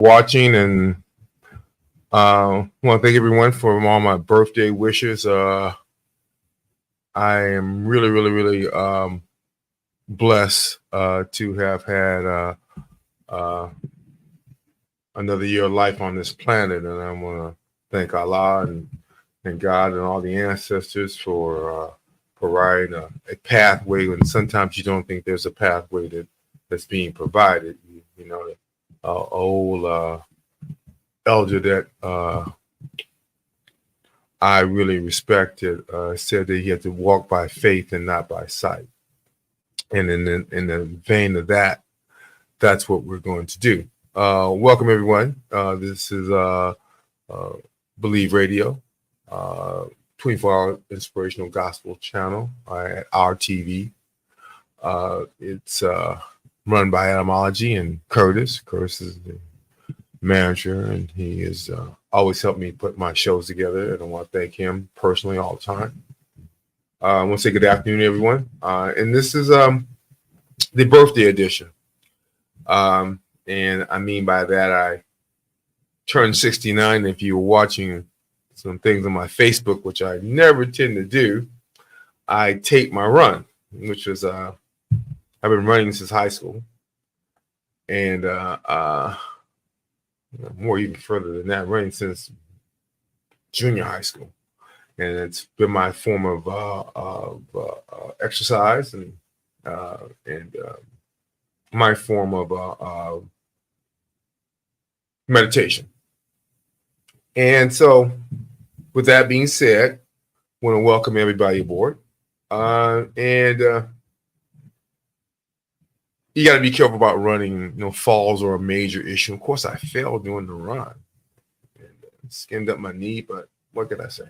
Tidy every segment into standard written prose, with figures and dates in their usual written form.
watching, and want to thank everyone for all my birthday wishes. I am really blessed to have had uh, another year of life on this planet, and I want to thank Allah and God and all the ancestors for providing a pathway when sometimes you don't think there's a pathway that's being provided. You know, old elder that I really respected said that he had to walk by faith and not by sight. And in the vein of that, that's what we're going to do. Welcome, everyone. This is Believe Radio, 24-hour inspirational gospel channel at our TV. It's run by Etymology and Curtis. Curtis is the manager, and he has always helped me put my shows together, and I want to thank him personally all the time. I want to say good afternoon, everyone. And this is the birthday edition. And I mean by that, I turned 69. If you were watching some things on my Facebook, which I never tend to do, I taped my run, which was I've been running since high school, and more even further than that, running since junior high school, and it's been my form of exercise and my form of meditation. And so, with that being said, I want to welcome everybody aboard. You got to be careful about running. Falls are a major issue. Of course, I fell during the run and skinned up my knee, but what can I say?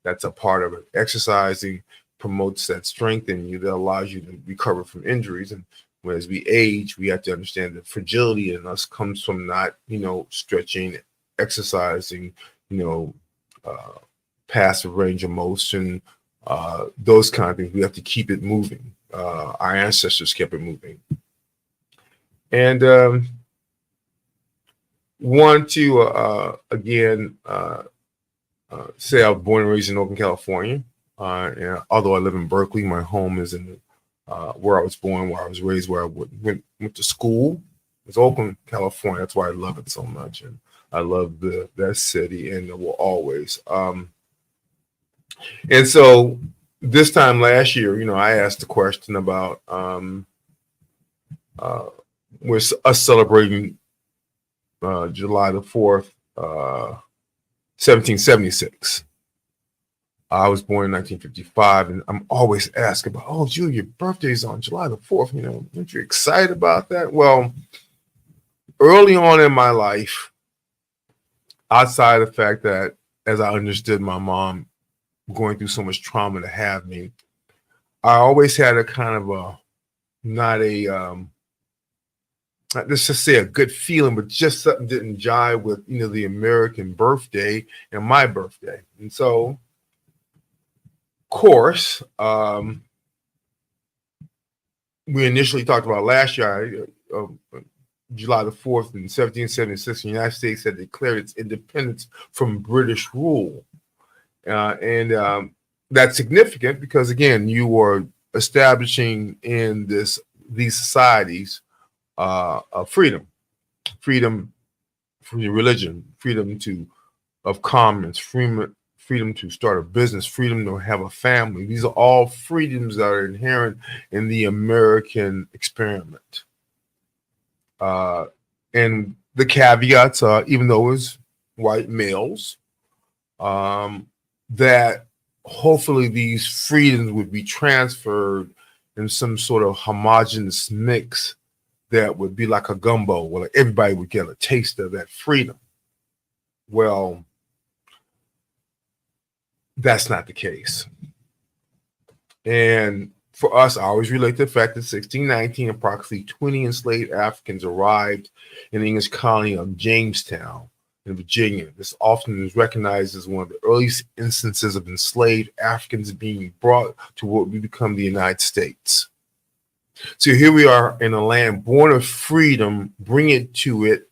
That's a part of it. Exercising promotes that strength in you that allows you to recover from injuries. And as we age, we have to understand that fragility in us comes from not, stretching, exercising, passive range of motion, those kind of things. We have to keep it moving. Our ancestors kept it moving. And want to, again, say I was born and raised in Oakland, California. And although I live in Berkeley, my home is in where I was born, where I was raised, where I went to school. It's Oakland, California. That's why I love it so much. And I love that city, and it will always. And so this time last year, I asked the question about we're us celebrating July the 4th, 1776. I was born in 1955, and I'm always asked about, oh, Julie, your birthday's on July the 4th. Aren't you excited about that? Well, early on in my life, outside of the fact that as I understood my mom going through so much trauma to have me, I always had a kind of let's just say a good feeling, but just something didn't jive with, the American birthday and my birthday. And so, of course, we initially talked about last year, July the 4th in 1776, the United States had declared its independence from British rule. And that's significant because, again, you were establishing in these societies freedom from your religion, freedom of comments, freedom to start a business, freedom to have a family. These are all freedoms that are inherent in the American experiment. And the caveats are, even though it's white males, that hopefully these freedoms would be transferred in some sort of homogeneous mix that would be like a gumbo, where everybody would get a taste of that freedom. Well, that's not the case. And for us, I always relate to the fact that 1619, approximately 20 enslaved Africans arrived in the English colony of Jamestown in Virginia. This often is recognized as one of the earliest instances of enslaved Africans being brought to what would become the United States. So here we are in a land born of freedom, bring it to it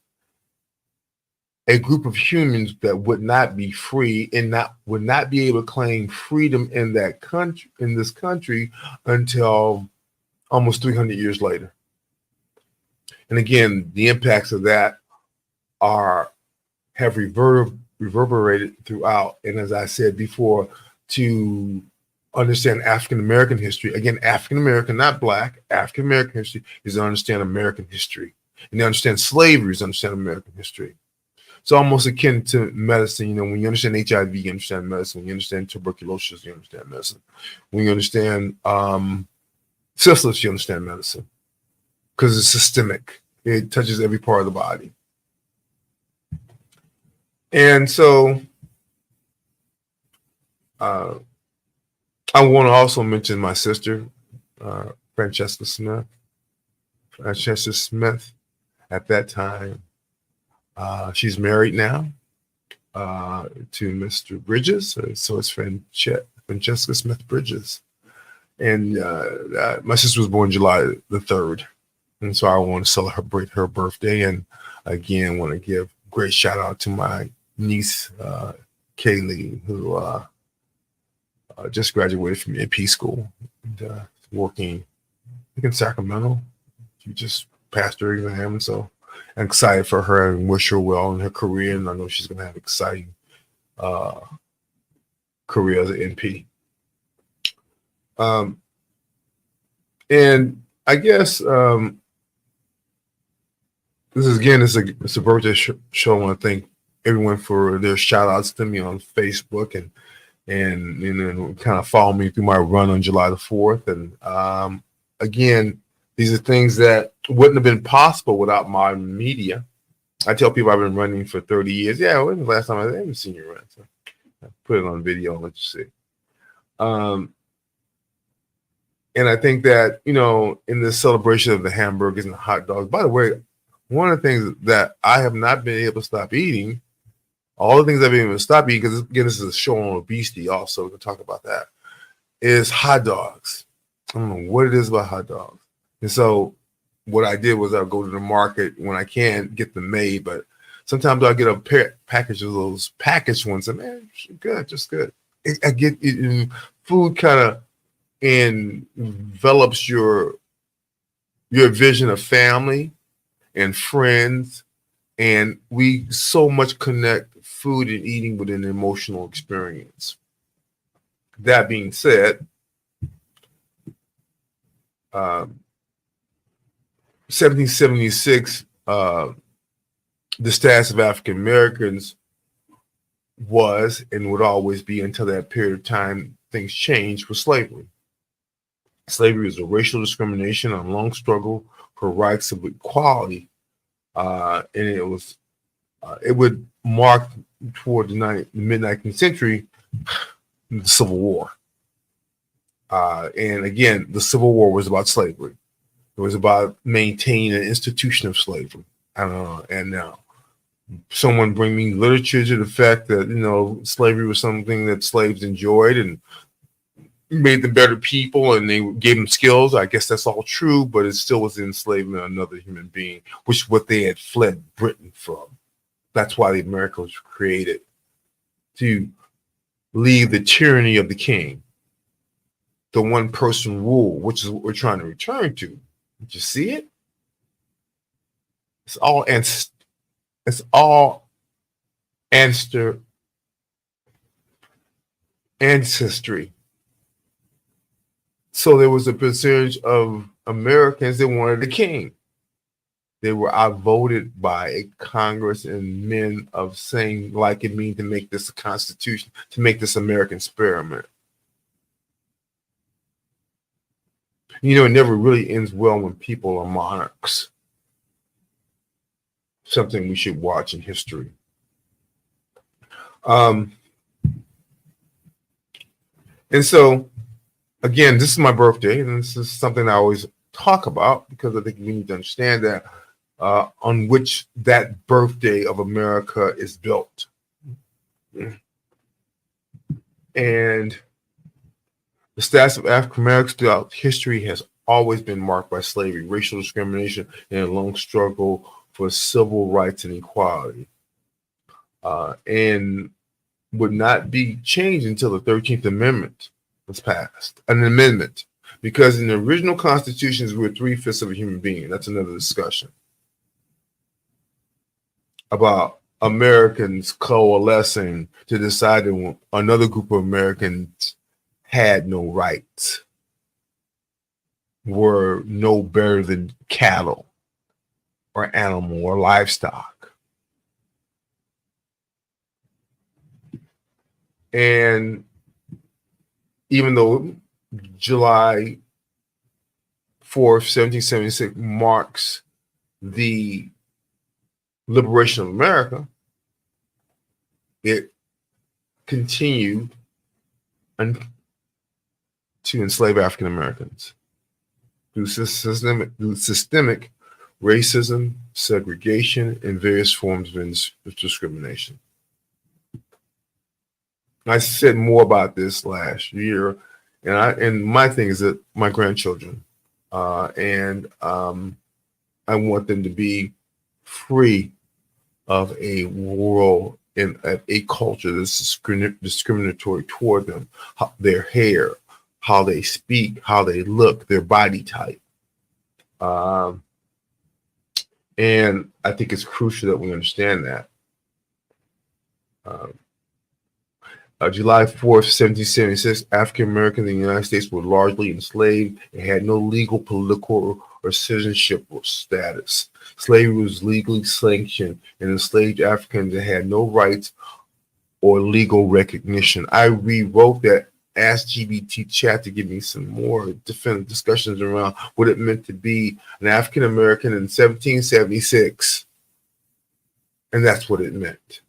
a group of humans that would not be free and would not be able to claim freedom in this country until almost 300 years later. And again, the impacts of that have reverberated throughout. And as I said before, to understand African American history, again, African American, not Black, African American history is to understand American history. And to understand slavery is to understand American history. It's almost akin to medicine. When you understand HIV, you understand medicine. When you understand tuberculosis, you understand medicine. When you understand syphilis, you understand medicine. Because it's systemic. It touches every part of the body. And so I want to also mention my sister, Francesca Smith. Francesca Smith, at that time, she's married now to Mr. Bridges. So it's Francesca Smith Bridges. And my sister was born July the 3rd. And so I want to celebrate her birthday. And again, want to give great shout out to my niece, Kaylee, who just graduated from NP school and working in Sacramento. She just passed her exam. So I'm excited for her and wish her well in her career. And I know she's going to have an exciting career as an NP. And I guess this is, again, it's a birthday show. I want to thank everyone for their shout outs to me on Facebook and kind of follow me through my run on July the 4th. And again, these are things that wouldn't have been possible without modern media. I tell people I've been running for 30 years. Yeah, when was the last time I haven't seen you run? So I put it on video and let you see. And I think that, in this celebration of the hamburgers and the hot dogs, by the way, one of the things that I have not been able to stop eating, all the things I've been able to stop eating, because again, this is a show on obesity also, we can talk about that, is hot dogs. I don't know what it is about hot dogs. And so what I did was I'll go to the market when I can get them made, but sometimes I'll get a package of those packaged ones, and man, good, just good. I get it, food kind of envelops your vision of family and friends, and we so much connect food and eating with an emotional experience. That being said, 1776, the status of African Americans was and would always be, until that period of time things changed, was slavery. Slavery is a racial discrimination and a long struggle for rights of equality, and it would mark toward the mid-19th century the Civil War. And again, the Civil War was about slavery. It was about maintaining an institution of slavery. And now someone bring me literature to the fact that slavery was something that slaves enjoyed and made them better people, and they gave them skills. I guess that's all true, but it still was enslavement of another human being, which is what they had fled Britain from. That's why the America was created, to leave the tyranny of the king, the one person rule, which is what we're trying to return to. Did you see it? It's all ancestry. So there was a percentage of Americans that wanted a king. They were outvoted by a Congress and men of saying, like it means to make this a constitution, to make this American experiment. It never really ends well when people are monarchs. Something we should watch in history. And so, again, this is my birthday, and this is something I always talk about because I think we need to understand that on which that birthday of America is built. And the status of African Americans throughout history has always been marked by slavery, racial discrimination, and a long struggle for civil rights and equality. and would not be changed until the 13th Amendment was passed. An amendment, because in the original constitutions, we were 3/5 of a human being. That's another discussion about Americans coalescing to decide that another group of Americans had no rights, were no better than cattle or animal or livestock. And even though July 4th, 1776 marks the liberation of America, it continued to enslave African Americans through systemic racism, segregation, and various forms of discrimination. I said more about this last year, and my thing is that my grandchildren, and I want them to be free of a world and a culture that's discriminatory toward them, their hair, how they speak, how they look, their body type. And I think it's crucial that we understand that. July 4th, 1776, African Americans in the United States were largely enslaved and had no legal, political, or citizenship status. Slavery was legally sanctioned, and enslaved Africans had no rights or legal recognition. I rewrote that Ask GBT chat to give me some more definitive discussions around what it meant to be an African American in 1776. And that's what it meant.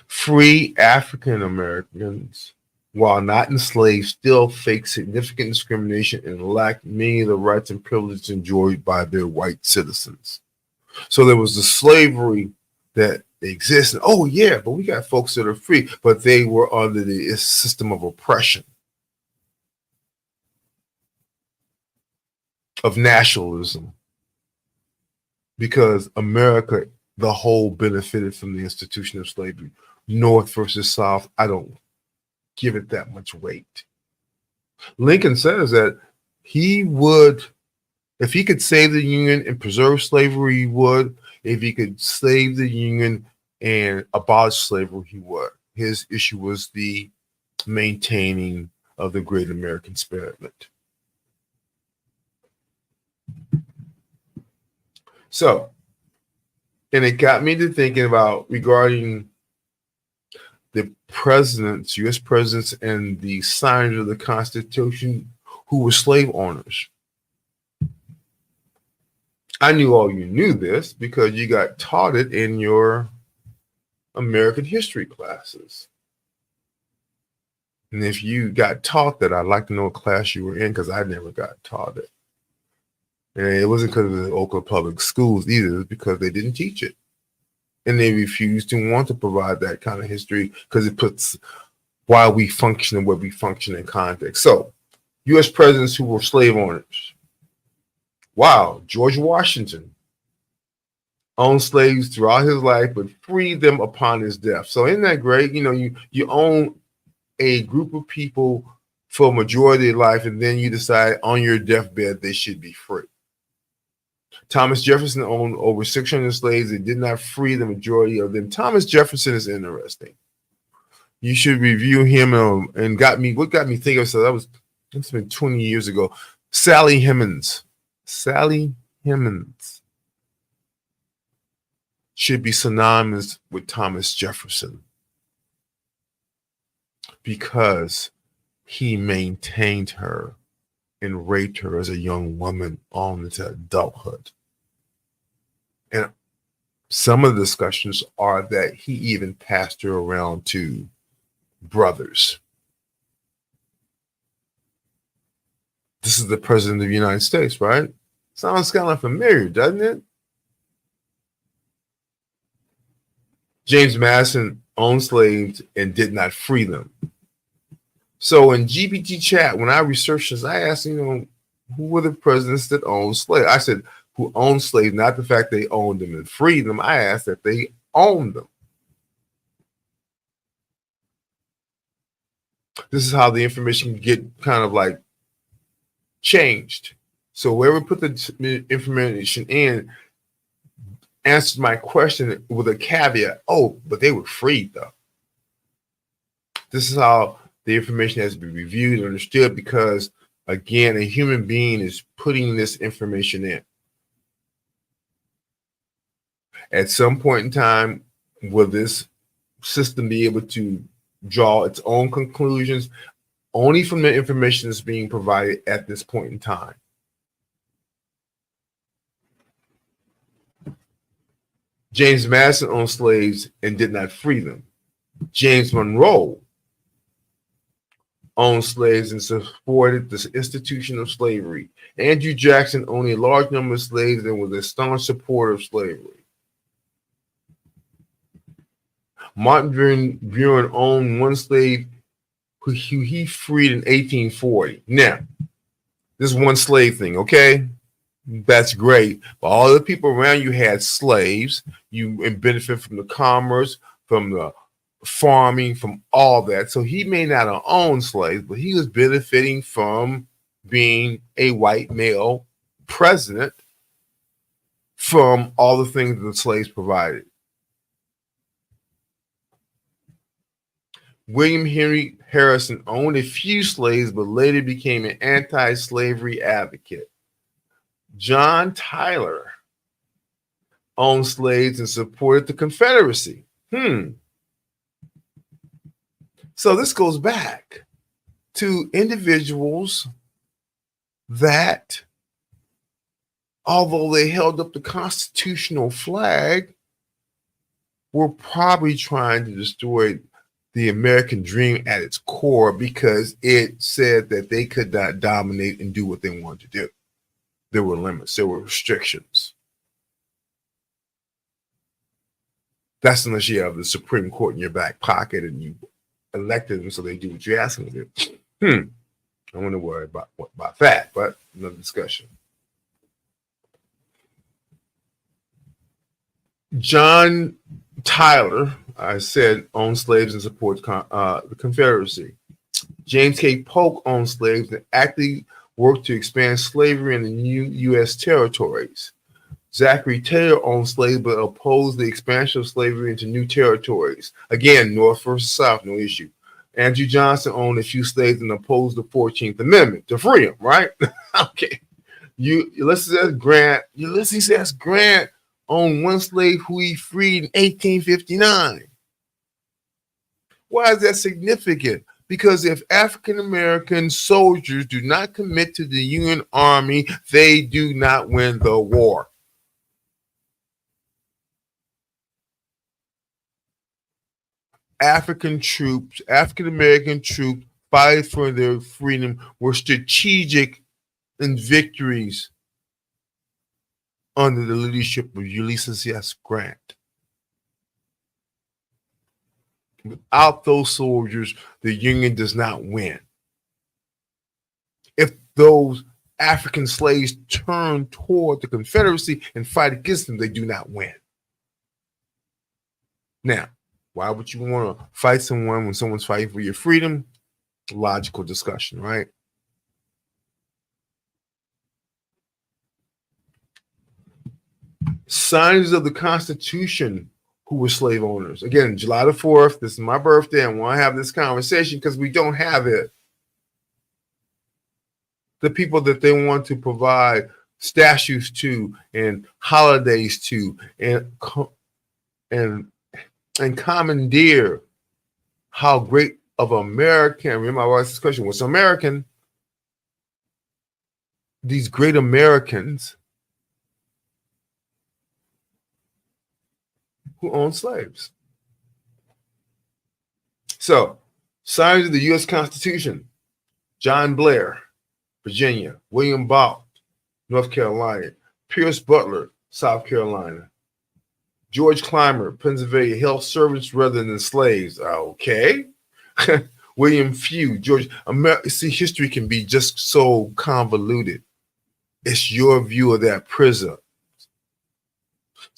Free African Americans, while not enslaved, still faced significant discrimination and lacked many of the rights and privileges enjoyed by their white citizens. So there was the slavery that existed. Oh, yeah, but we got folks that are free, but they were under the system of oppression, of nationalism, because America, the whole, benefited from the institution of slavery. North versus South, I don't give it that much weight. Lincoln says that he would, if he could save the Union and preserve slavery, he would. If he could save the Union and abolish slavery, he would. His issue was the maintaining of the great American experiment. So, and it got me to thinking about regarding the presidents, U.S. presidents, and the signers of the Constitution who were slave owners. I knew all you knew this because you got taught it in your American history classes. And if you got taught that, I'd like to know what class you were in, because I never got taught it. And it wasn't because of the Oakland public schools either, it was because they didn't teach it. And they refused to want to provide that kind of history because it puts why we function and where we function in context. So, U.S. presidents who were slave owners. Wow, George Washington owned slaves throughout his life, but freed them upon his death. So isn't that great? You know, you own a group of people for a majority of life, and then you decide on your deathbed they should be free. Thomas Jefferson owned over 600 slaves and did not free the majority of them. Thomas Jefferson is interesting. You should review him, and what got me thinking of, so it's been 20 years ago. Sally Hemings. Sally Hemings should be synonymous with Thomas Jefferson because he maintained her and raped her as a young woman on into adulthood. And some of the discussions are that he even passed her around to brothers. This is the president of the United States, right? Sounds kind of familiar, doesn't it? James Madison owned slaves and did not free them. So in GPT chat, when I researched this, I asked, who were the presidents that owned slaves? I said, who owned slaves, not the fact they owned them and freed them. I asked that they owned them. This is how the information can get kind of like changed. So whoever put the information in answered my question with a caveat. Oh, but they were freed though. This is how the information has to be reviewed and understood because, again, a human being is putting this information in. At some point in time, will this system be able to draw its own conclusions only from the information that's being provided at this point in time? James Madison owned slaves and did not free them. James Monroe owned slaves and supported the institution of slavery. Andrew Jackson owned a large number of slaves and was a staunch supporter of slavery. Martin Brin owned one slave who he freed in 1840. Now, this is one slave thing, okay? That's great. But all the people around you had slaves. You benefit from the commerce, from the farming, from all that. So he may not have owned slaves, but he was benefiting from being a white male president from all the things that the slaves provided. William Henry Harrison owned a few slaves, but later became an anti-slavery advocate. John Tyler owned slaves and supported the Confederacy. So this goes back to individuals that, although they held up the constitutional flag, were probably trying to destroy the American dream at its core because it said that they could not dominate and do what they wanted to do. There were limits, there were restrictions. That's unless you have the Supreme Court in your back pocket and you elected them so they do what you ask them to do. I want to worry about that, but another discussion. John Tyler, I said, owned slaves and supports the Confederacy. James K. Polk owned slaves and actively worked to expand slavery in the new U.S. territories. Zachary Taylor owned slaves but opposed the expansion of slavery into new territories. Again, North versus South, no issue. Andrew Johnson owned a few slaves and opposed the 14th Amendment to free them, right? Okay. Ulysses S. Grant owned one slave who he freed in 1859. Why is that significant? Because if African-American soldiers do not commit to the Union Army, they do not win the war. African-American troops fighting for their freedom were strategic in victories under the leadership of Ulysses S. Grant. Without those soldiers, the Union does not win. If those African slaves turn toward the Confederacy and fight against them, they do not win. Now, why would you want to fight someone when someone's fighting for your freedom? Logical discussion, right? Signers of the Constitution who were slave owners. Again, July the 4th, this is my birthday. I want to have this conversation because we don't have it. The people that they want to provide statues to and holidays to and commandeer how great of American, remember I asked this question, what's American? These great Americans who owned slaves. So, signers of the U.S. Constitution: John Blair, Virginia; William Blount, North Carolina; Pierce Butler, South Carolina; George Clymer, Pennsylvania, held servants rather than slaves. Okay. William Few, George. See, history can be just so convoluted. It's your view of that prism.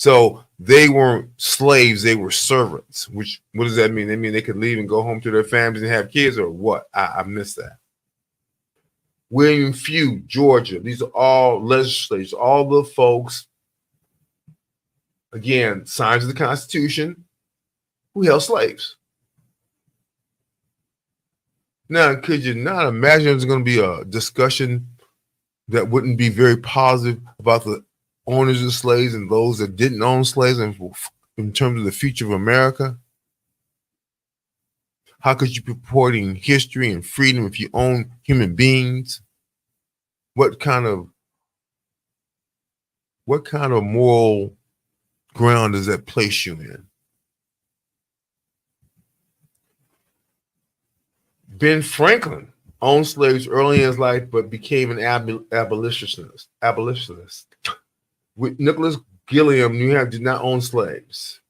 So they weren't slaves, they were servants. Which, what does that mean? They mean they could leave and go home to their families and have kids, or what? I missed that. William Few, Georgia. These are all legislators, all the folks, again, signs of the Constitution, who held slaves. Now, could you not imagine there's going to be a discussion that wouldn't be very positive about the owners of slaves and those that didn't own slaves, and in terms of the future of America? How could you be purporting history and freedom if you own human beings? What kind of moral ground does that place you in? Ben Franklin owned slaves early in his life, but became an abolitionist. With Nicholas Gilliam, New Hampshire, did not own slaves.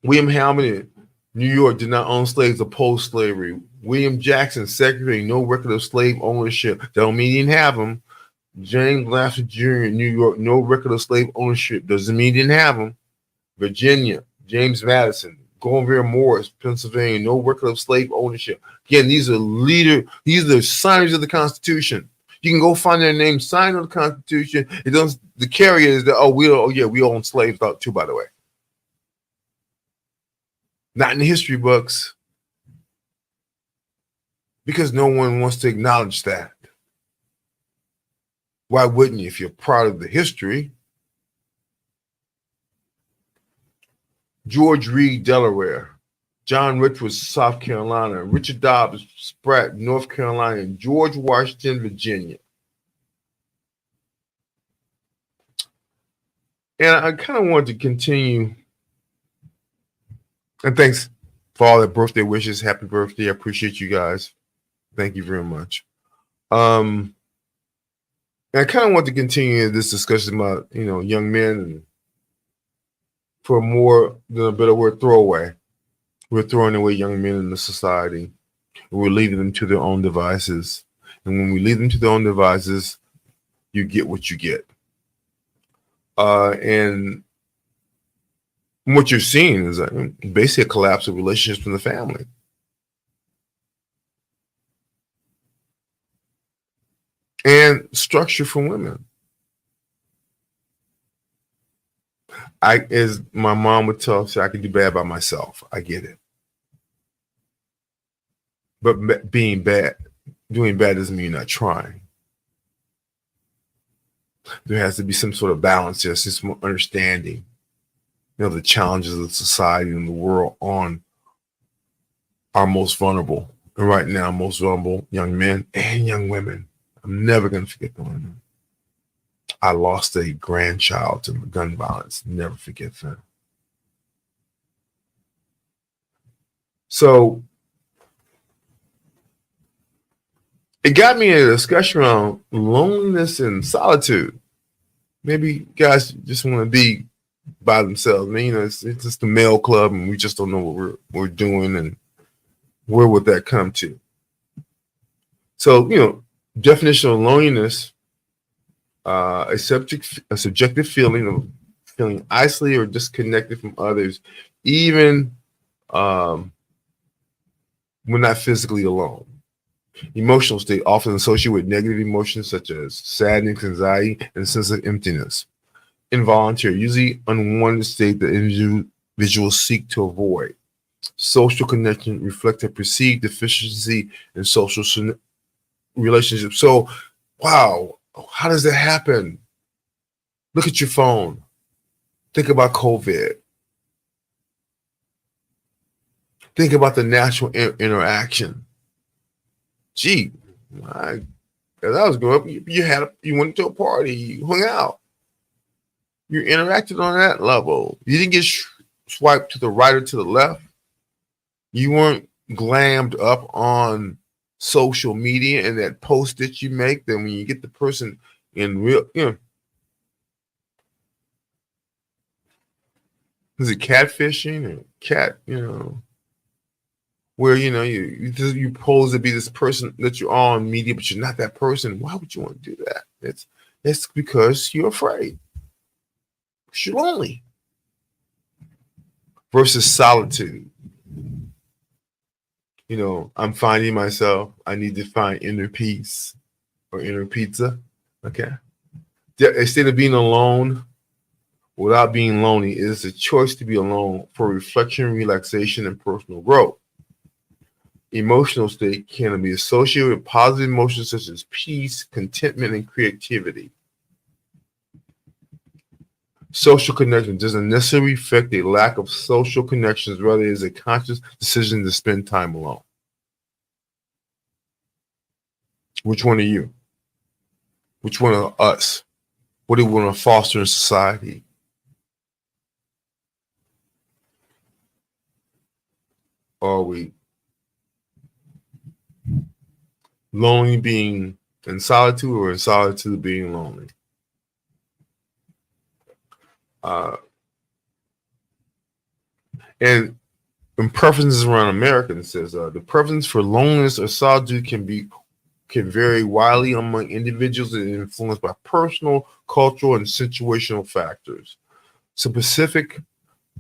William Hamilton, New York, did not own slaves, opposed slavery. William Jackson, Secretary, no record of slave ownership. Don't mean he didn't have them. James Lasseter Jr., New York, no record of slave ownership. Doesn't mean he didn't have them. Virginia, James Madison. Gouverneur Morris, Pennsylvania, no record of slave ownership. Again, these are signers of the Constitution. You can go find their name, sign of the Constitution. It doesn't. The carrier is that we own slaves too, by the way. Not in the history books, because no one wants to acknowledge that. Why wouldn't you if you're proud of the history? George Reed, Delaware. John Richards, South Carolina. Richard Dobbs, Spratt, North Carolina. And George Washington, Virginia. And I kind of wanted to continue. And thanks for all the birthday wishes. Happy birthday. I appreciate you guys. Thank you very much. And I kind of want to continue this discussion about, young men, and for more than a better word, throwaway. We're throwing away young men in the society. We're leaving them to their own devices. And when we leave them to their own devices, you get what you get. And what you're seeing is basically a collapse of relationships in the family. And structure for women. As my mom would tell us, I could do bad by myself. I get it. But doing bad doesn't mean you're not trying. There has to be some sort of balance there, some understanding, the challenges of society and the world on our most vulnerable. And right now, most vulnerable young men and young women. I'm never going to forget the women. I lost a grandchild to gun violence. Never forget that. So it got me in a discussion around loneliness and solitude. Maybe guys just want to be by themselves. It's just the male club, and we just don't know what we're doing, and where would that come to? So, definition of loneliness. A subjective feeling of feeling isolated or disconnected from others, even when not physically alone. Emotional state often associated with negative emotions such as sadness, anxiety, and a sense of emptiness. Involuntary, usually unwanted state that individuals seek to avoid. Social connection reflects a perceived deficiency in social relationships. So, wow. How does that happen? Look at your phone. Think about COVID. Think about the natural interaction. Gee, as I was growing up, you went to a party, you hung out. You interacted on that level. You didn't get swiped to the right or to the left. You weren't glammed up on social media and that post that you make. Then when you get the person in real, is it catfishing or where you pose to be this person that you are on media, but you're not that person? Why would you want to do that? It's because you're afraid. Because you're lonely. Versus solitude. I'm finding myself, I need to find inner peace or inner pizza. Okay. Instead of being alone without being lonely, it is a choice to be alone for reflection, relaxation, and personal growth. Emotional state can be associated with positive emotions such as peace, contentment, and creativity. Social connection doesn't necessarily reflect a lack of social connections, rather, it is a conscious decision to spend time alone. Which one are you? Which one are us? What do we want to foster in society? Are we lonely being in solitude or in solitude being lonely? And in preferences around America, it says the preference for loneliness or solitude can vary widely among individuals and influenced by personal, cultural, and situational factors. Specific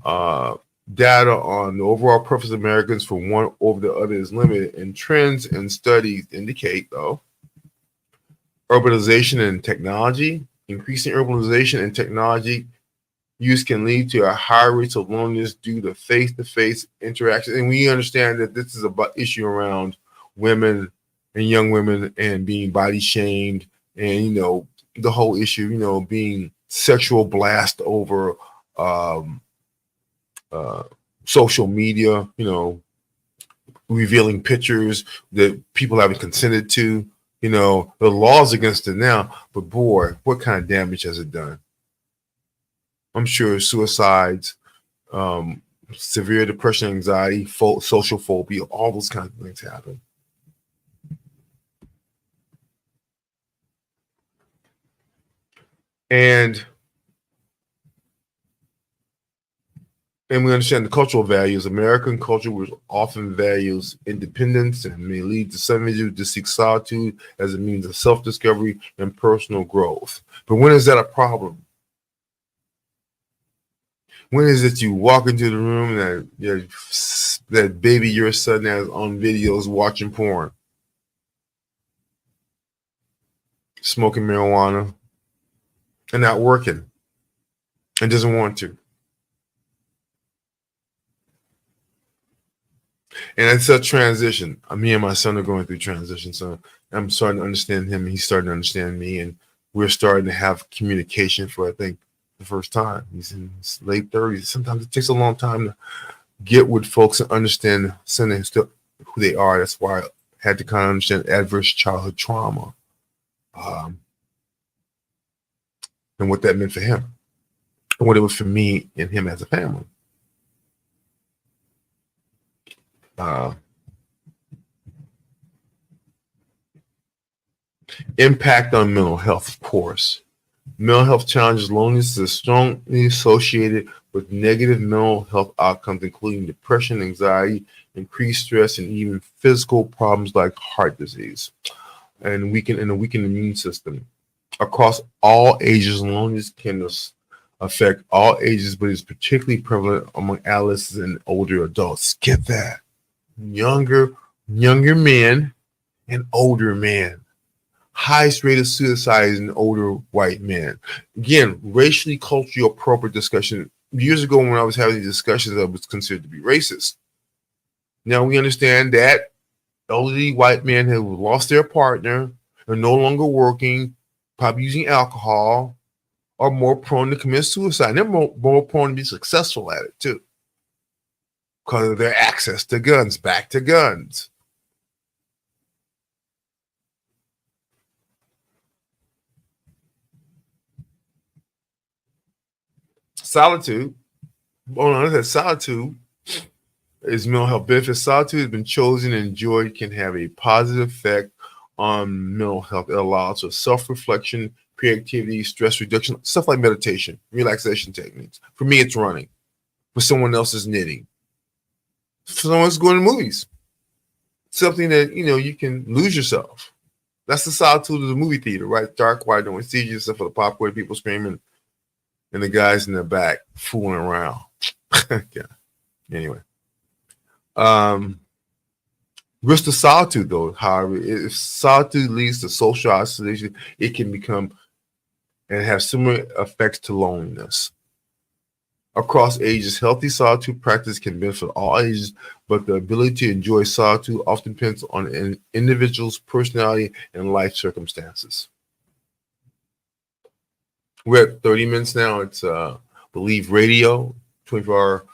data on the overall preference of Americans for one over the other is limited, and trends and studies indicate, though, urbanization and technology, increasing urbanization and technology use can lead to a higher rate of loneliness due to face-to-face interaction. And we understand that this is about issue around women and young women and being body shamed and, the whole issue, being sexual blast over social media, revealing pictures that people haven't consented to. The law's against it now, but boy, what kind of damage has it done? I'm sure suicides, severe depression, anxiety, social phobia, all those kinds of things happen. And we understand the cultural values. American culture, which often values independence and may lead to some individuals to seek solitude as a means of self-discovery and personal growth. But when is that a problem? When is it you walk into the room and that baby your son has on videos watching porn, smoking marijuana, and not working, and doesn't want to? And it's a transition. Me and my son are going through transition, so I'm starting to understand him, and he's starting to understand me, and we're starting to have communication for, I think, the first time. He's in his late 30s. Sometimes it takes a long time to get with folks and understand who they are. That's why I had to kind of understand adverse childhood trauma, and what that meant for him, and what it was for me and him as a family. Impact on mental health, of course. Mental health challenges, loneliness is strongly associated with negative mental health outcomes, including depression, anxiety, increased stress, and even physical problems like heart disease and a weakened immune system. Across all ages, loneliness can affect all ages, but is particularly prevalent among adolescents and older adults. Get that. Younger men and older men. Highest rate of suicide is in older white men. Again, racially, culturally appropriate discussion. Years ago, when I was having these discussions, I was considered to be racist. Now we understand that elderly white men have lost their partner, are no longer working, probably using alcohol, are more prone to commit suicide. And they're more prone to be successful at it too, because of their access to guns. Back to guns. Solitude. Solitude is mental health benefits. Solitude has been chosen and enjoyed, can have a positive effect on mental health. It allows for self-reflection, creativity, stress reduction, stuff like meditation, relaxation techniques. For me, it's running. For someone else, it's knitting. For someone else, going to movies. Something that, you can lose yourself. That's the solitude of the movie theater, right? Dark, quiet, no one sees you except for the popcorn, people screaming, and the guys in the back fooling around. Yeah. Anyway. Risk of solitude, though, however, if solitude leads to social isolation, it can become and have similar effects to loneliness. Across ages, healthy solitude practice can benefit all ages, but the ability to enjoy solitude often depends on an individual's personality and life circumstances. We're at 30 minutes now. It's Believe Radio, 24-hour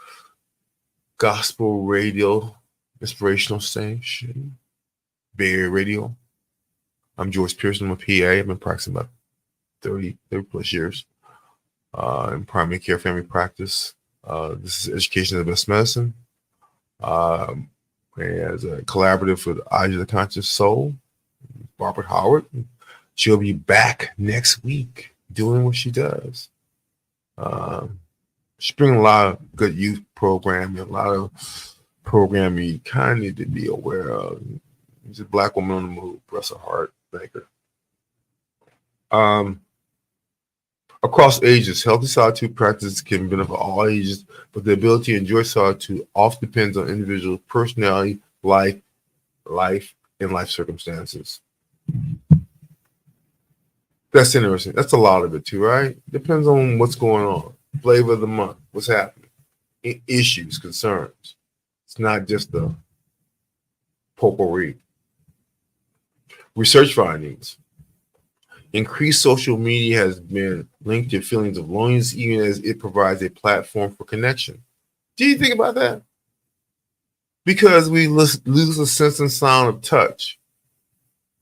gospel radio, inspirational station, Bay Area Radio. I'm George Pearson. I'm a PA. I've been practicing about 30 plus years in primary care family practice. This is Education of the Best Medicine. As a collaborative with Eyes of the Conscious Soul, Barbara Howard. She'll be back next week doing what she does. She's bringing a lot of good youth programming, a lot of programming you kind of need to be aware of. She's a Black woman on the move, bless her heart, thank her. Across ages, healthy solitude practices can benefit all ages, but the ability to enjoy solitude often depends on individual personality, life, and life circumstances. That's interesting. That's a lot of it too, right? Depends on what's going on. Flavor of the month, what's happening, issues, concerns. It's not just the potpourri. Research findings. Increased social media has been linked to feelings of loneliness, even as it provides a platform for connection. Do you think about that? Because we lose the sense and sound of touch,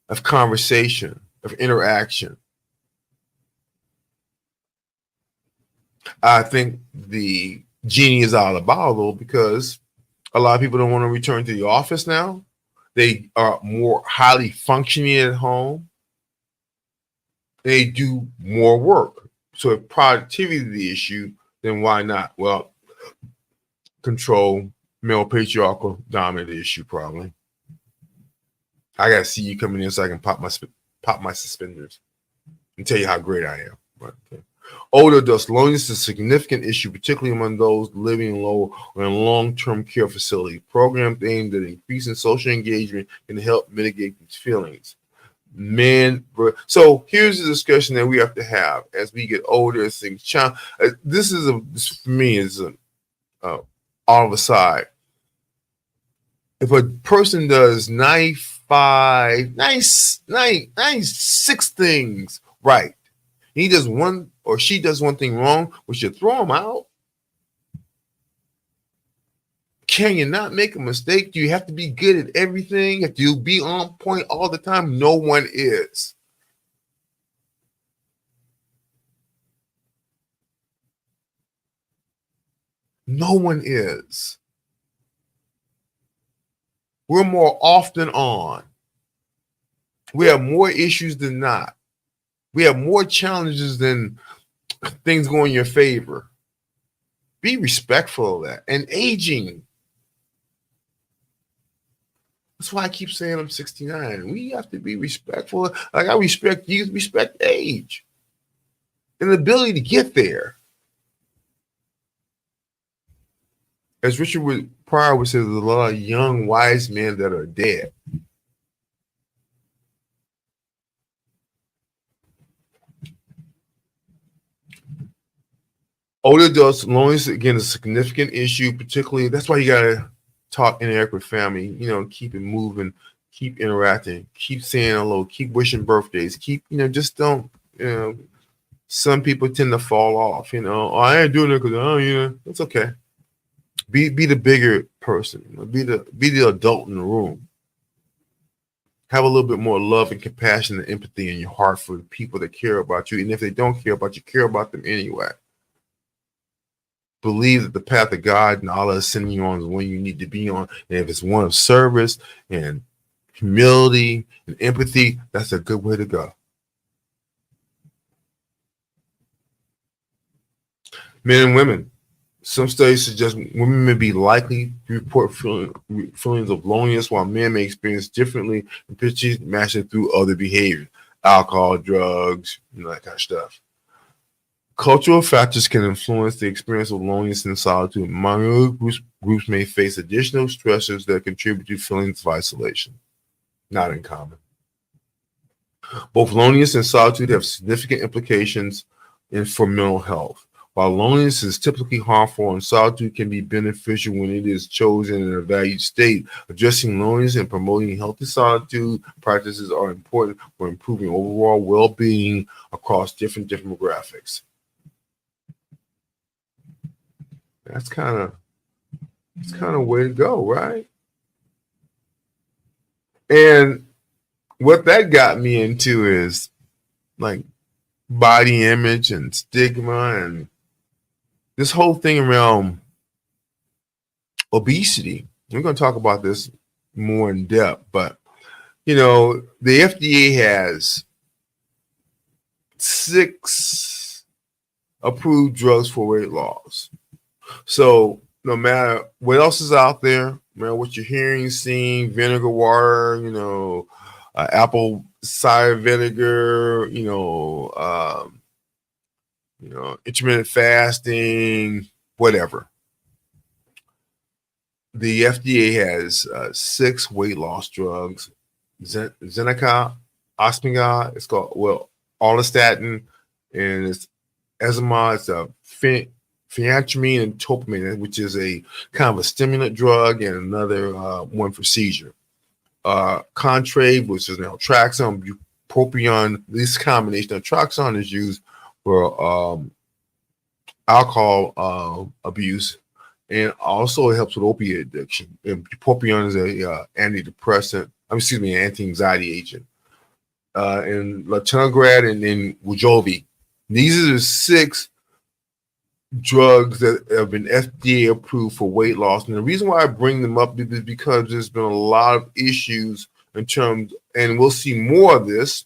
of conversation, of interaction. I think the genie is out of the bottle, though, because a lot of people don't want to return to the office now. They are more highly functioning at home. They do more work. So if productivity is the issue, then why not? Well, control, male patriarchal dominant issue probably. I gotta see you coming in so I can pop my suspenders and tell you how great I am. But, okay. Older adults, loneliness is a significant issue, particularly among those living in low or in long-term care facilities. Programs aimed at increasing social engagement can help mitigate these feelings. So here's the discussion that we have to have as we get older. As things change. This for me is all of a side. If a person does 96 things right, he does one or she does one thing wrong, we should throw them out. Can you not make a mistake? Do you have to be good at everything? Have you be on point all the time? No one is. No one is. We're more often on. We have more issues than not. We have more challenges than things go in your favor. Be respectful of that. And aging. That's why I keep saying I'm 69. We have to be respectful. Like I respect youth, respect age. And the ability to get there. As Richard Pryor would say, there's a lot of young, wise men that are dead. Older adults, loneliness, again, is a significant issue, particularly, that's why you got to talk, interact with family, keep it moving, keep interacting, keep saying hello, keep wishing birthdays, just don't, some people tend to fall off, I ain't doing it because, it's okay. Be the bigger person, be the adult in the room. Have a little bit more love and compassion and empathy in your heart for the people that care about you. And if they don't care about you, care about them anyway. Believe that the path of God and Allah is sending you on is one you need to be on. And if it's one of service and humility and empathy, that's a good way to go. Men and women, Some studies suggest women may be likely to report feelings of loneliness, while men may experience differently, and pitches matching through other behavior, alcohol, drugs, that kind of stuff. Cultural factors can influence the experience of loneliness and solitude. Minority groups may face additional stressors that contribute to feelings of isolation. Not uncommon. Both loneliness and solitude have significant implications for mental health. While loneliness is typically harmful and solitude can be beneficial when it is chosen in a valued state, addressing loneliness and promoting healthy solitude practices are important for improving overall well-being across different demographics. That's kind of way to go, right? And what that got me into is like body image and stigma and this whole thing around obesity. We're going to talk about this more in depth, but the FDA has 6 approved drugs for weight loss. So no matter what else is out there, no matter what you're hearing, seeing, vinegar water, apple cider vinegar, intermittent fasting, whatever. The FDA has 6 weight loss drugs: Zeneca, Osmega, it's called Orlistatin, and it's Ezimod, it's a phenantramine and topamine, which is a kind of a stimulant drug, and another one for seizure. Contrave, which is naltrexone, bupropion. This combination of naltrexone is used for alcohol abuse, and also it helps with opiate addiction. And bupropion is a antidepressant. An anti-anxiety agent. And letinograd and then Wegovy. These are the 6 drugs that have been FDA approved for weight loss. And the reason why I bring them up is because there's been a lot of issues in terms, and we'll see more of this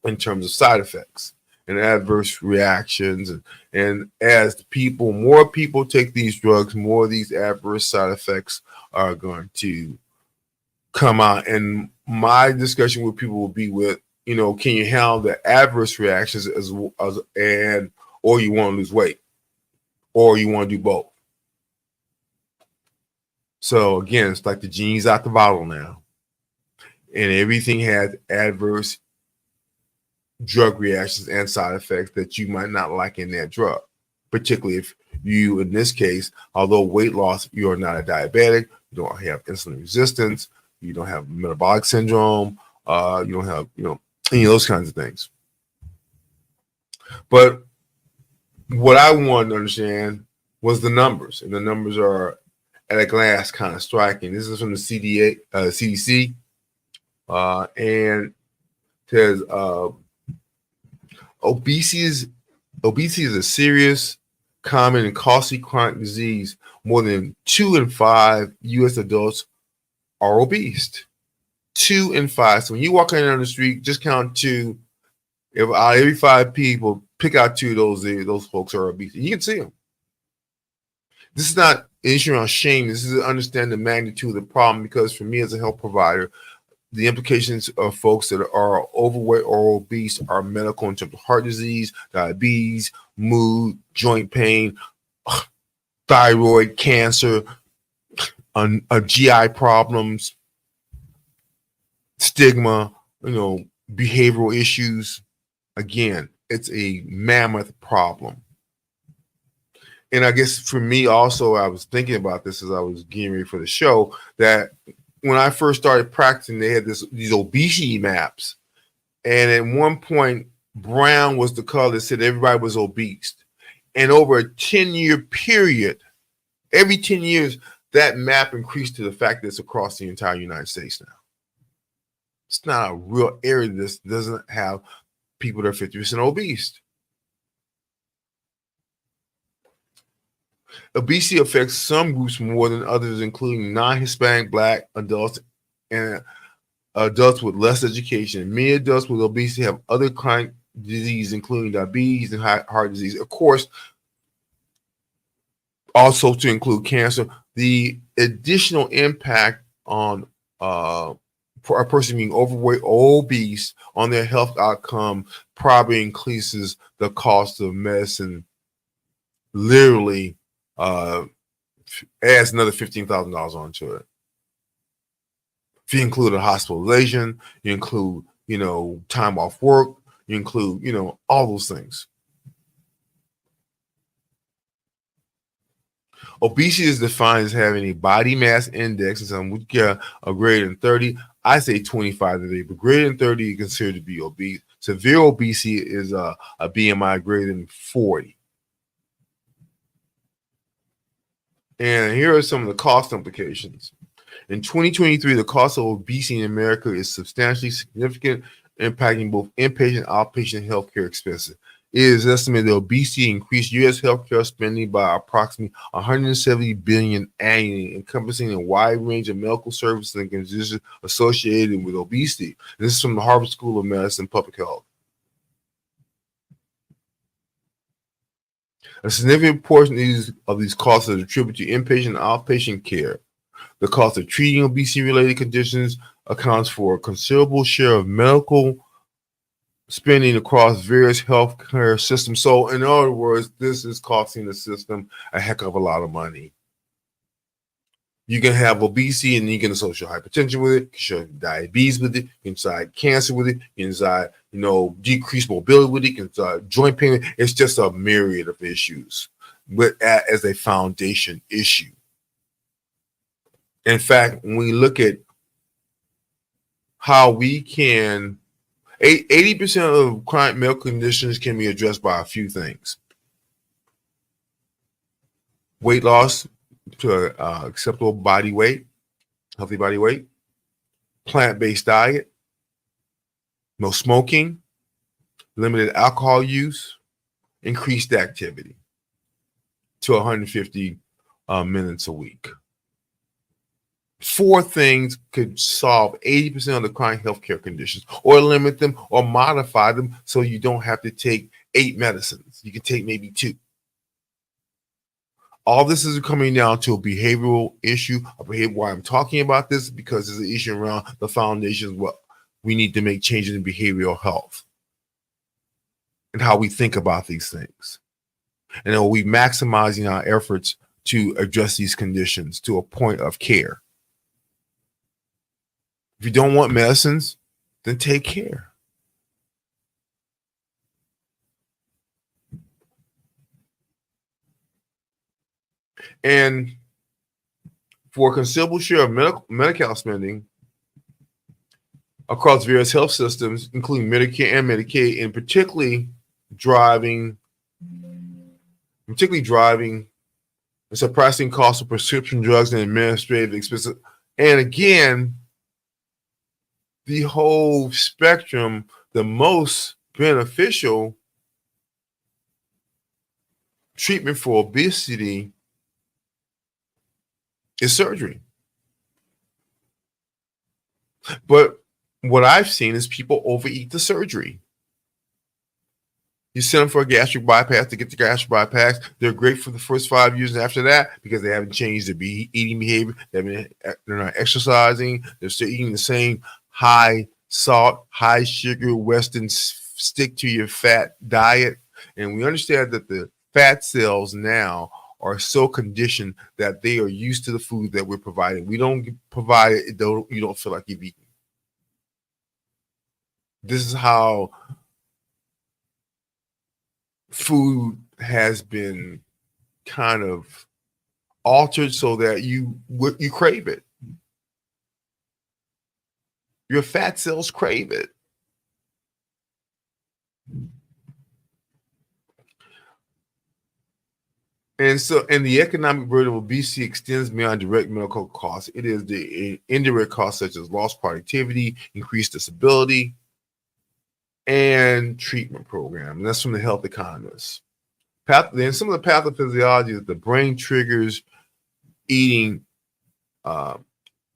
in terms of side effects and adverse reactions. And as more people take these drugs, more of these adverse side effects are going to come out. And my discussion with people will be with, can you handle the adverse reactions or you want to lose weight? Or you want to do both. So again, it's like the genie's out the bottle now. And everything has adverse drug reactions and side effects that you might not like in that drug. Particularly if you, in this case, although weight loss, you're not a diabetic, you don't have insulin resistance, you don't have metabolic syndrome, you don't have, any of those kinds of things. But what I wanted to understand was the numbers, and the numbers are at a glance kind of striking. This is from the CDC, and says obesity is a serious, common, and costly chronic disease. More than 2 in 5 U.S. adults are obese. 2 in 5. So when you walk in on the street, just count 2. If out of every 5 people, pick out 2 of those folks are obese. You can see them. This is not an issue around shame. This is to understand the magnitude of the problem, because for me as a health provider, the implications of folks that are overweight or obese are medical in terms of heart disease, diabetes, mood, joint pain, thyroid cancer, GI problems, stigma, behavioral issues. Again, it's a mammoth problem. And I guess for me also, I was thinking about this as I was getting ready for the show, that when I first started practicing, they had these obesity maps. And at one point, brown was the color that said everybody was obese. And over a 10-year period, every 10 years, that map increased to the fact that it's across the entire United States now. It's not a real area that doesn't have people that are 50% obese. Obesity affects some groups more than others, including non-Hispanic, Black adults, and adults with less education. Many adults with obesity have other chronic disease, including diabetes and heart disease. Of course, also to include cancer. The additional impact on for a person being overweight or obese on their health outcome probably increases the cost of medicine. Literally, adds another $15,000 onto it. If you include a hospitalization, you include time off work, you include all those things. Obesity is defined as having a body mass index, and some would get a greater than 30. I say 25 today, but greater than 30 is considered to be obese. Severe obesity is a BMI greater than 40. And here are some of the cost implications. In 2023, the cost of obesity in America is substantially significant, impacting both inpatient and outpatient healthcare expenses. It is estimated that obesity increased U.S. healthcare spending by approximately $170 billion annually, encompassing a wide range of medical services and conditions associated with obesity. This is from the Harvard School of Medicine Public Health. A significant portion of these costs are attributed to inpatient and outpatient care. The cost of treating obesity-related conditions accounts for a considerable share of medical spending across various healthcare systems. So, in other words, this is costing the system a heck of a lot of money. You can have obesity and you can associate hypertension with it, you can diabetes with it, you can decide cancer with it, you can decide, decreased mobility with it, you can decide joint pain. It's just a myriad of issues, but as a foundation issue. In fact, when we look at how we can, 80% of chronic medical conditions can be addressed by a few things. Weight loss to acceptable body weight, healthy body weight, plant-based diet, no smoking, limited alcohol use, increased activity to 150 minutes a week. 4 things could solve 80% of the chronic healthcare conditions, or limit them or modify them so you don't have to take 8 medicines. You can take maybe 2. All this is coming down to a behavioral issue. Why I'm talking about this, because there's an issue around the foundations. What we need to make changes in behavioral health and how we think about these things. And are we maximizing our efforts to address these conditions to a point of care? If you don't want medicines, then take care. And for a considerable share of medical spending across various health systems, including Medicare and Medicaid, and particularly driving and suppressing costs of prescription drugs and administrative expenses. And again, the whole spectrum, the most beneficial treatment for obesity is surgery. But what I've seen is people overeat the surgery. You send them for a gastric bypass to get the gastric bypass. They're great for the first 5 years after that because they haven't changed their eating behavior. They're not exercising. They're still eating the same high salt, high sugar, Western stick to your fat diet. And we understand that the fat cells now are so conditioned that they are used to the food that we're providing. We don't provide it, though you don't feel like you've eaten. This is how food has been kind of altered so that you crave it. Your fat cells crave it. And the economic burden of obesity extends beyond direct medical costs. It is the indirect costs such as lost productivity, increased disability, and treatment program. And that's from the Health Economist. Then some of the pathophysiology that the brain triggers eating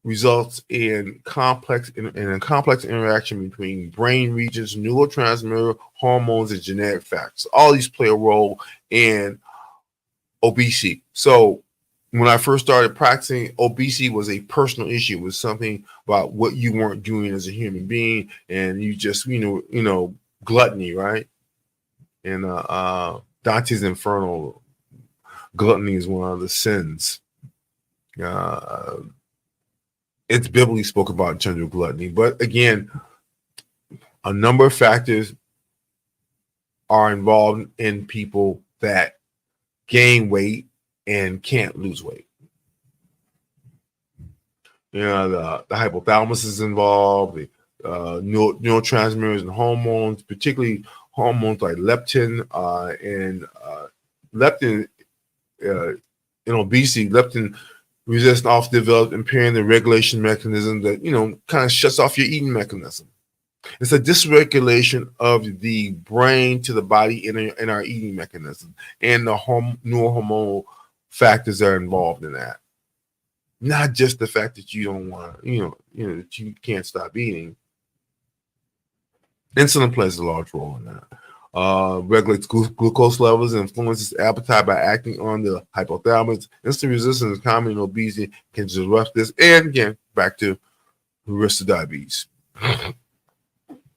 results in complex interaction between brain regions, neurotransmitter, hormones, and genetic factors. All these play a role in obesity. So when I first started practicing, obesity was a personal issue. It was something about what you weren't doing as a human being, and you just, gluttony, right? And Dante's Inferno, gluttony is one of the sins. Uh, it's biblically spoken about in terms of gluttony, but again, a number of factors are involved in people that gain weight and can't lose weight. The hypothalamus is involved, the neurotransmitters and hormones, particularly hormones like leptin and leptin in obesity. Leptin resistance often develops, impairing the regulation mechanism that kind of shuts off your eating mechanism. It's a dysregulation of the brain to the body in our eating mechanism, and the neurohormonal factors that are involved in that. Not just the fact that you don't want to, that you can't stop eating. Insulin plays a large role in that. Regulates glucose levels and influences appetite by acting on the hypothalamus. Insulin resistance is common in obesity, can disrupt this, and again, back to the risk of diabetes.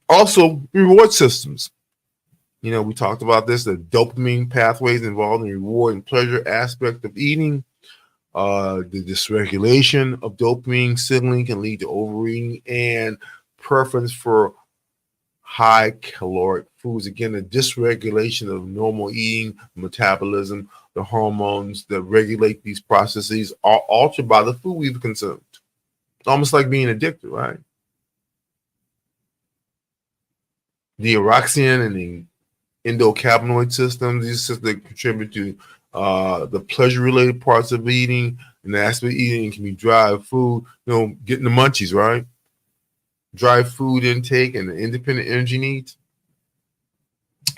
Also, reward systems. We talked about this, the dopamine pathways involved in reward and pleasure aspect of eating. The dysregulation of dopamine signaling can lead to overeating and preference for high caloric foods. Again, the dysregulation of normal eating, metabolism, the hormones that regulate these processes are altered by the food we've consumed. It's almost like being addicted, right? The orexin and the endocannabinoid systems, these systems contribute to the pleasure-related parts of eating, and the aspect of eating can be dry food, getting the munchies, right? Dry food intake and the independent energy needs.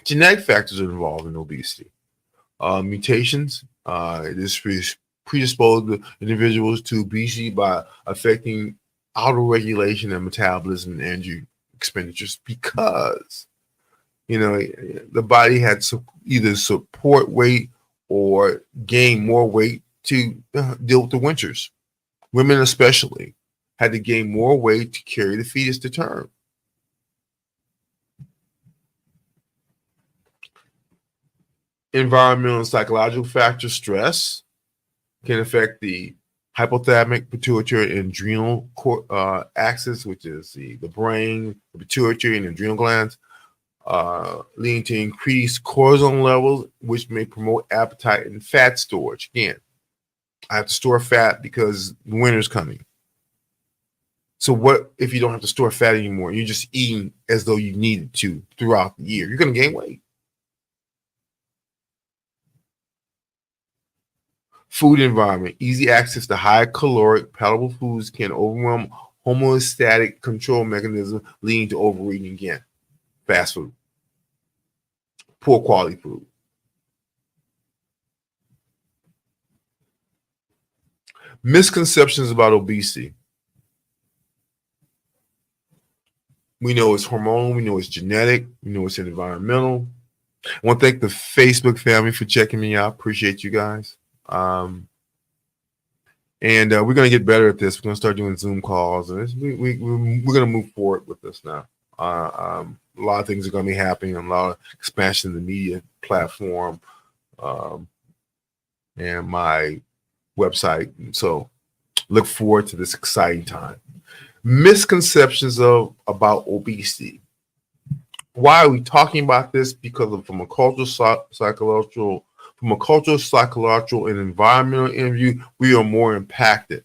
Genetic factors are involved in obesity. Mutations. This predispose individuals to obesity by affecting auto-regulation and metabolism and energy expenditures, because the body had to either support weight or gain more weight to deal with the winters. Women especially had to gain more weight to carry the fetus to term. Environmental and psychological factors, stress, can affect the hypothalamic, pituitary, and adrenal axis, which is the brain, the pituitary, and adrenal glands, leading to increased cortisol levels, which may promote appetite and fat storage. Again, I have to store fat because the winter's coming. So what if you don't have to store fat anymore? You're just eating as though you needed to throughout the year. You're going to gain weight. Food environment. Easy access to high caloric, palatable foods can overwhelm homeostatic control mechanism, leading to overeating again. Fast food. Poor quality food. Misconceptions about obesity. We know it's hormonal. We know it's genetic. We know it's environmental. I want to thank the Facebook family for checking me out. Appreciate you guys. And we're going to get better at this. We're going to start doing Zoom calls. And we're going to move forward with this now. A lot of things are going to be happening. A lot of expansion in the media platform and my website. So look forward to this exciting time. Misconceptions about obesity. Why are we talking about this? Because from a cultural, psychological, and environmental interview, we are more impacted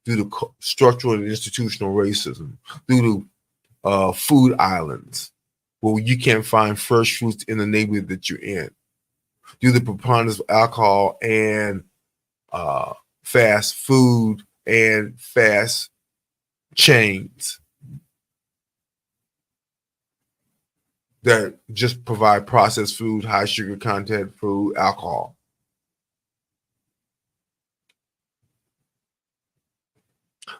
due to structural and institutional racism, due to food islands where you can't find fresh fruits in the neighborhood that you're in, due to the preponderance of alcohol and fast food and fast chains that just provide processed food, high sugar content food, alcohol.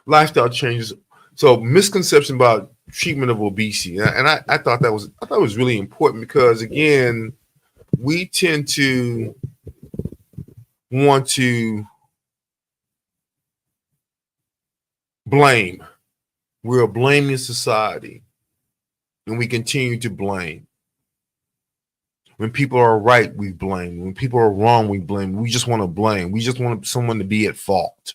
Lifestyle changes. So misconception about treatment of obesity. And I thought that was really important because, again, we tend to want to blame. We're a blaming society, and we continue to blame. When people are right, we blame. When people are wrong, we blame. We just want to blame. We just want someone to be at fault.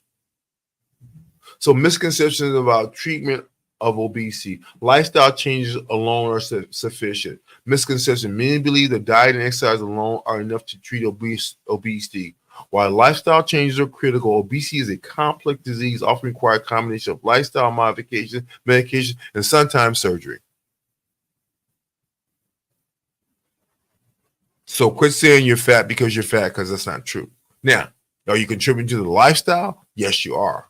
So misconceptions about treatment of obesity. Lifestyle changes alone are sufficient. Misconception. Many believe that diet and exercise alone are enough to treat obesity. While lifestyle changes are critical, obesity is a complex disease often requires a combination of lifestyle modification, medication, and sometimes surgery. So quit saying you're fat because you're fat, because that's not true. Now, are you contributing to the lifestyle? Yes, you are.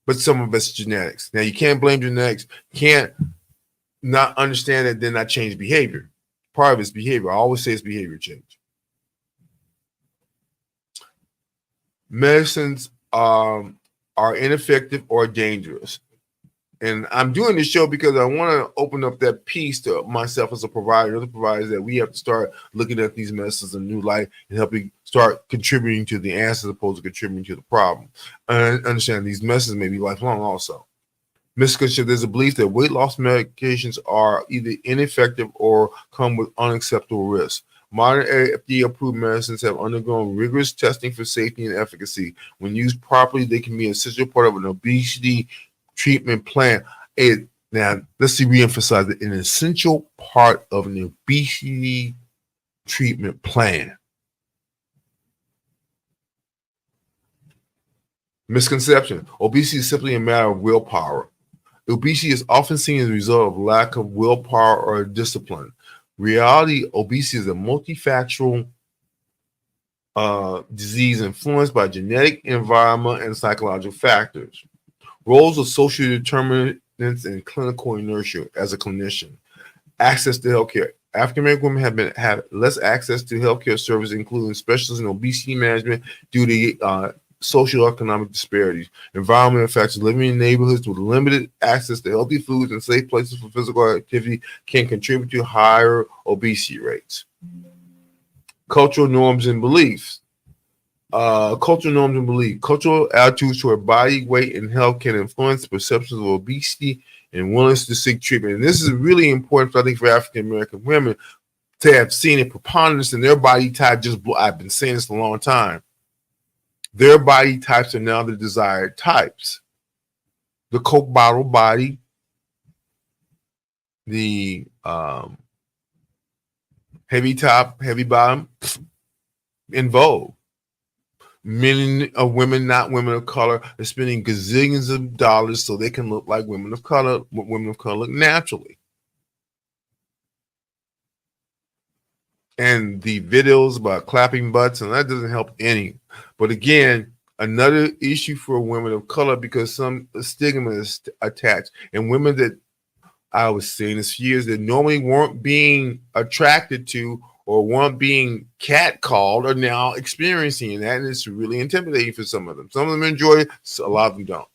But some of it's genetics. Now, you can't blame genetics. Can't not understand that, then not change behavior. Part of it's behavior. I always say it's behavior change. Medicines are ineffective or dangerous. And I'm doing this show because I want to open up that piece to myself as a provider and other providers, that we have to start looking at these medicines in a new light and helping start contributing to the answer as opposed to contributing to the problem. And understand these medicines may be lifelong also. Misconception, there's a belief that weight loss medications are either ineffective or come with unacceptable risks. Modern FDA-approved medicines have undergone rigorous testing for safety and efficacy. When used properly, they can be an essential part of an obesity treatment plan. Now, let's reemphasize that an essential part of an obesity treatment plan. Misconception. Obesity is simply a matter of willpower. Obesity is often seen as a result of lack of willpower or discipline. Reality, obesity is a multifactorial disease influenced by genetic, environment, and psychological factors. Roles of social determinants and clinical inertia as a clinician. Access to healthcare. African American women have less access to healthcare services, including specialists in obesity management, due to socioeconomic disparities. Environmental factors. Living in neighborhoods with limited access to healthy foods and safe places for physical activity can contribute to higher obesity rates. Cultural norms and beliefs. Cultural attitudes toward body, weight, and health can influence perceptions of obesity and willingness to seek treatment. And this is really important, I think, for African American women to have seen a preponderance in their body type. I've been saying this a long time. Their body types are now the desired types. The Coke bottle body, the heavy top, heavy bottom, in vogue. Many of women, not women of color, are spending gazillions of dollars so they can look like women of color. Women of color look naturally. And the videos about clapping butts, and that doesn't help any. But again, another issue for women of color, because some stigma is attached. And women that I was saying this for years that normally weren't being attracted to or weren't being catcalled are now experiencing that, and it's really intimidating for some of them. Some of them enjoy it, a lot of them don't.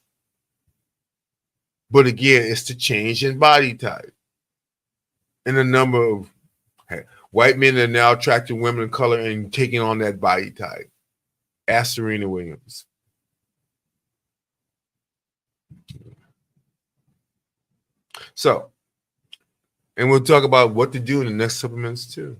But again, it's the change in body type. And a number of white men are now attracting women of color and taking on that body type. Ask Serena Williams. So, and we'll talk about what to do in the next supplements too.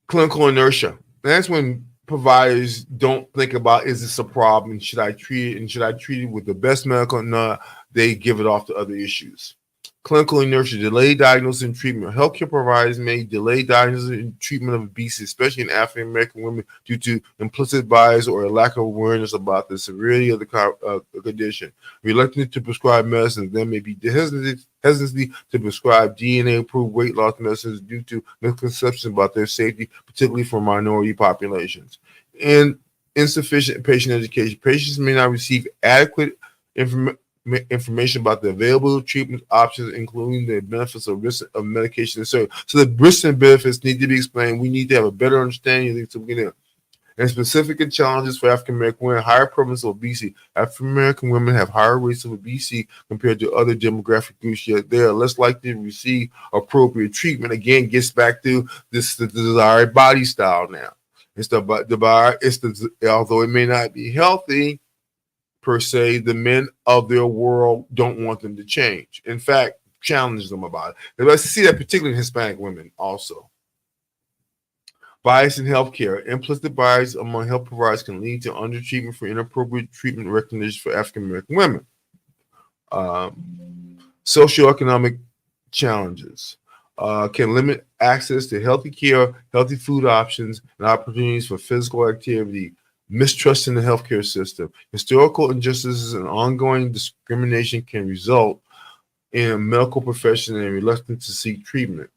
Clinical inertia. That's when providers don't think about, is this a problem? Should I treat it? And should I treat it with the best medical? No, they give it off to other issues. Clinical inertia, delayed diagnosis and treatment. Healthcare providers may delay diagnosis and treatment of obesity, especially in African American women, due to implicit bias or a lack of awareness about the severity of the condition. Reluctant to prescribe medicines, there may be hesitancy to prescribe DNA-approved weight loss medicines due to misconceptions about their safety, particularly for minority populations. And insufficient patient education. Patients may not receive adequate information about the available treatment options, including the benefits of risk of medication and surgery. So the risks and benefits need to be explained. We need to have a better understanding of these to begin. And specific challenges for African American women: higher prevalence of obesity. African American women have higher rates of obesity compared to other demographic groups, yet they are less likely to receive appropriate treatment. Again, gets back to this, the desired body style now. Although it may not be healthy per se, the men of their world don't want them to change. In fact, challenge them about it. And I see that particularly in Hispanic women also. Bias in healthcare. Implicit bias among health providers can lead to undertreatment for inappropriate treatment recognition for African American women. Socioeconomic challenges can limit access to healthy care, healthy food options, and opportunities for physical activity. Mistrust in the healthcare system. Historical injustices and ongoing discrimination can result in a medical profession and reluctance to seek treatment.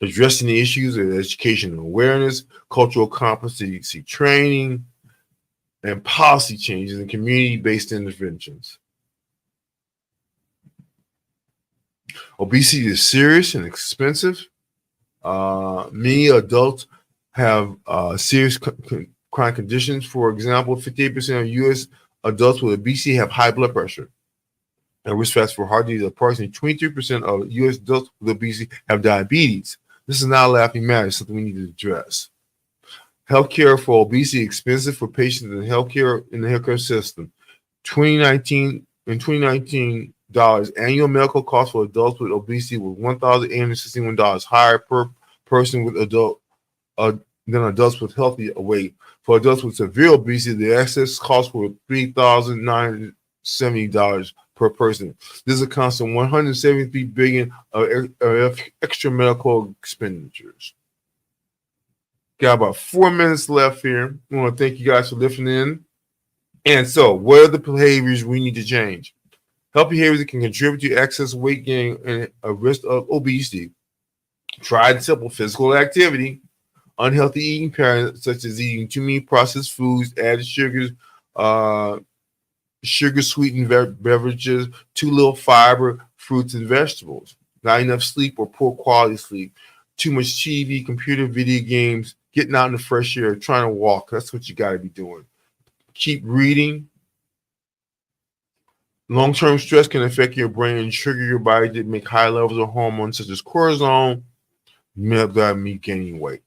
Addressing the issues of education and awareness, cultural competency training, and policy changes and community-based interventions. Obesity is serious and expensive. Many adults have serious chronic conditions. For example, 58% of U.S. adults with obesity have high blood pressure. And risk factors for heart disease. Approximately 23% of U.S. adults with obesity have diabetes. This is not a laughing matter. It's something we need to address. Healthcare for obesity is expensive for patients in the healthcare system. In 2019, annual medical costs for adults with obesity was $1,861 higher per person with than adults with healthy weight. For adults with severe obesity, the excess costs were $3,970 per person. This accounts for $173 billion of extra medical expenditures. Got about 4 minutes left here. I want to thank you guys for listening in. And so, what are the behaviors we need to change? Health behaviors that can contribute to excess weight gain and a risk of obesity. Try simple physical activity. Unhealthy eating patterns, such as eating too many processed foods, added sugars, sugar-sweetened beverages, too little fiber, fruits and vegetables. Not enough sleep or poor quality sleep. Too much TV, computer, video games, getting out in the fresh air, trying to walk. That's what you got to be doing. Keep reading. Long-term stress can affect your brain and trigger your body to make high levels of hormones such as cortisol, without me gaining weight.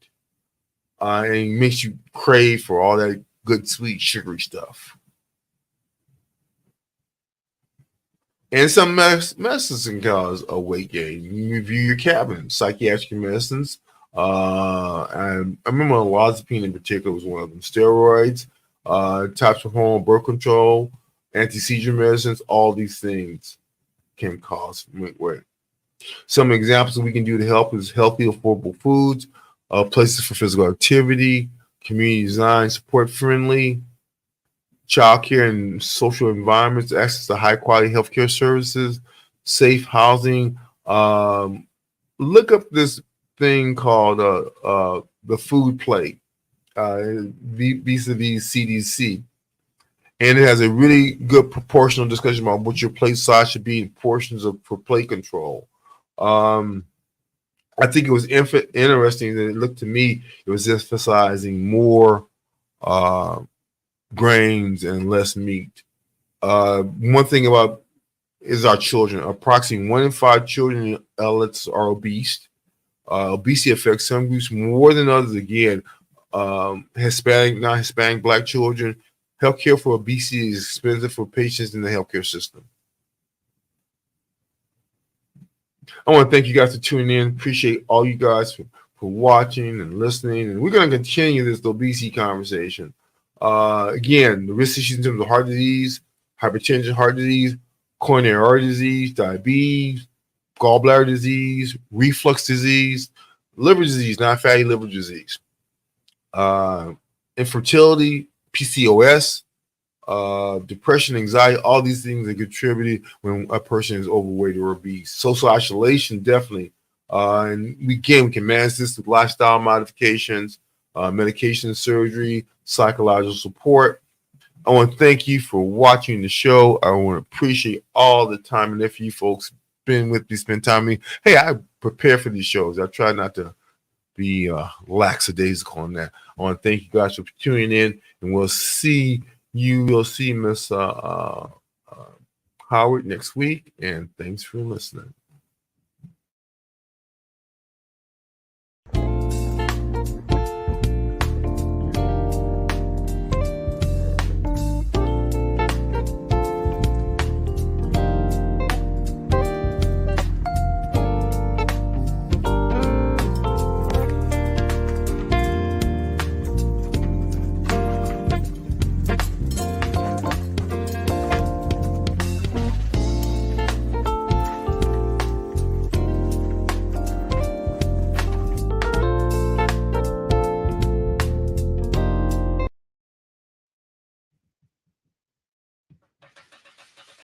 And it makes you crave for all that good, sweet, sugary stuff. And some medicines can cause a weight gain. You review your cabinet. Psychiatric medicines. I remember olanzapine in particular was one of them. Steroids, types of hormone, birth control, anti-seizure medicines. All these things can cause weight. Some examples we can do to help is healthy, affordable foods, places for physical activity, community design, support-friendly, childcare and social environments, access to high-quality healthcare services, safe housing. Look up this thing called the food plate, vis-a-vis CDC. And it has a really good proportional discussion about what your plate size should be in portions for plate control. I think it was interesting that it looked to me, it was emphasizing more grains and less meat. One thing about is our children. Approximately 1 in 5 children and adults are obese. Obesity affects some groups more than others. Again, Hispanic, non-Hispanic, Black children. Healthcare for obesity is expensive for patients in the healthcare system. I want to thank you guys for tuning in. Appreciate all you guys for watching and listening. And we're going to continue this obesity conversation. Again, the risk issues in terms of heart disease, hypertension, heart disease, coronary artery disease, diabetes, gallbladder disease, reflux disease, liver disease, non-fatty liver disease, infertility, PCOS, depression, anxiety, all these things are contributed when a person is overweight or obese. Social isolation, definitely. And we can manage this with lifestyle modifications, medication, surgery, psychological support. I want to thank you for watching the show. I want to appreciate all the time and effort you folks been with me, spend time with me. Hey, I prepare for these shows. I try not to be lackadaisical on that. I want to thank you guys for tuning in, and we'll see Miss Howard next week. And thanks for listening.